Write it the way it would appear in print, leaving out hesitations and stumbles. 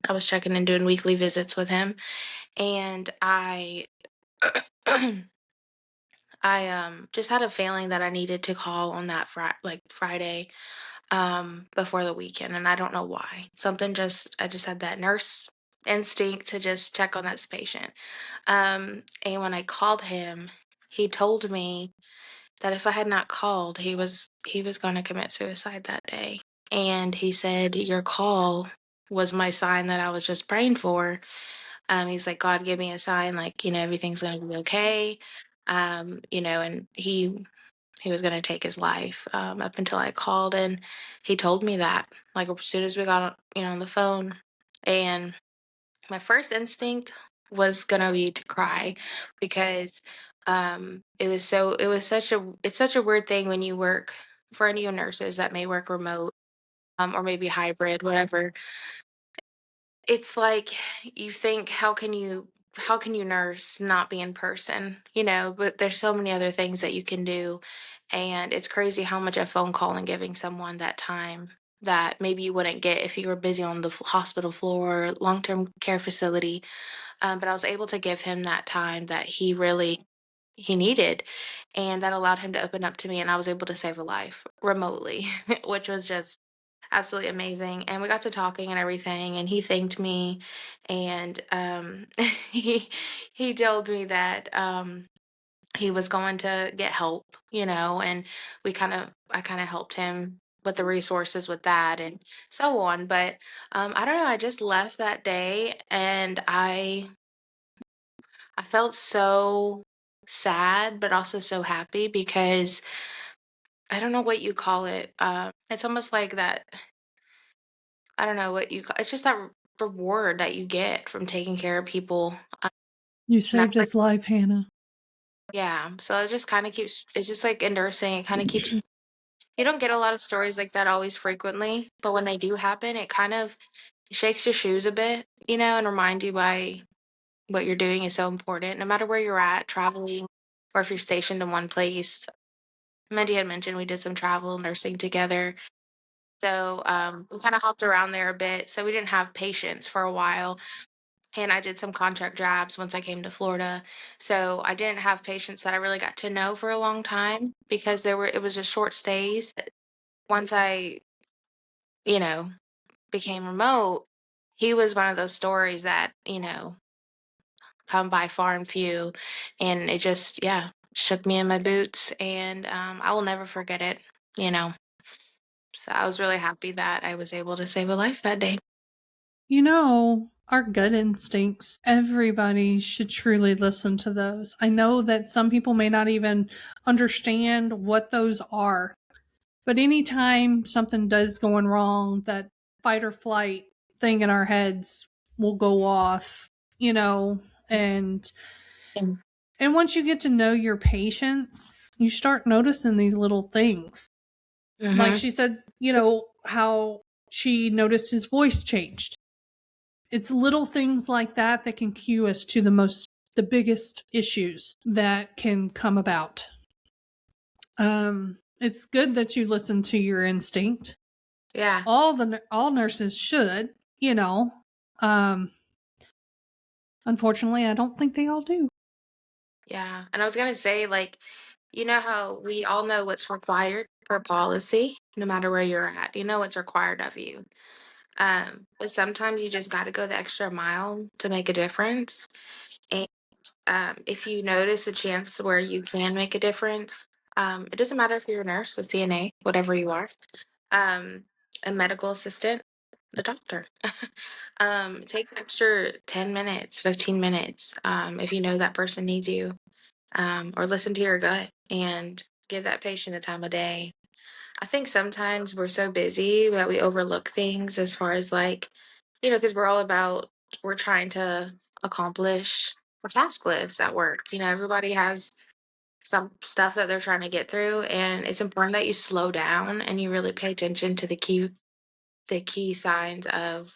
I was checking and doing weekly visits with him, and I just had a feeling that I needed to call on that Friday before the weekend, and I don't know why. I just had that nurse instinct to just check on this patient. And when I called him, he told me that if I had not called, he was going to commit suicide that day. And he said, "Your call was my sign that I was just praying for." He's like, "God give me a sign, like, everything's going to be okay." And he was going to take his life, up until I called, and he told me that, like, as soon as we got on the phone. And my first instinct was going to be to cry, because it's such a weird thing when you work, for any of you nurses that may work remote, or maybe hybrid, whatever. It's like, you think, how can you nurse, not be in person, but there's so many other things that you can do, and it's crazy how much a phone call and giving someone that time that maybe you wouldn't get if you were busy on the hospital floor, long-term care facility. But I was able to give him that time that he needed, and that allowed him to open up to me, and I was able to save a life remotely, which was just absolutely amazing. And we got to talking and everything, and he thanked me, and he he told me that he was going to get help, and I kind of helped him with the resources with that and so on. But I don't know, I just left that day, and I felt so sad, but also so happy, because I don't know what you call it. It's almost like that. I don't know what you call. It's just that reward that you get from taking care of people. You And that's saved like, his life, Hannah. yeah. So it just kind of keeps. It's just like endorsing. It kind of keeps. You don't get a lot of stories like that always frequently, but when they do happen, it kind of shakes your shoes a bit, and reminds you why what you're doing is so important, no matter where you're at, traveling, or if you're stationed in one place. Mindy had mentioned we did some travel nursing together. So we kind of hopped around there a bit. So we didn't have patients for a while. And I did some contract jobs once I came to Florida. So I didn't have patients that I really got to know for a long time, because it was just short stays. Once I, you know, became remote, he was one of those stories that, come by far and few. And it just, yeah, shook me in my boots. And I will never forget it, you know. So I was really happy that I was able to save a life that day. Our gut instincts, everybody should truly listen to those. I know that some people may not even understand what those are, but anytime something does going wrong, that fight or flight thing in our heads will go off, you know, and Mm. and once you get to know your patients, you start noticing these little things. Like Mhm. she said, how she noticed his voice changed. It's little things like that that can cue us to the biggest issues that can come about. It's good that you listen to your instinct. Yeah. All nurses should, you know. Um, Unfortunately, I don't think they all do. Yeah. And I was gonna say, like, how we all know what's required per policy, no matter where you're at. You know what's required of you. But sometimes you just gotta go the extra mile to make a difference. And if you notice a chance where you can make a difference, it doesn't matter if you're a nurse, a CNA, whatever you are, um, a medical assistant, a doctor. It takes an extra 10 minutes, 15 minutes, if you know that person needs you, or listen to your gut and give that patient the time of day. I think sometimes we're so busy that we overlook things, as far as, like, because we're trying to accomplish a task list at work. Everybody has some stuff that they're trying to get through, and it's important that you slow down and you really pay attention to the key signs of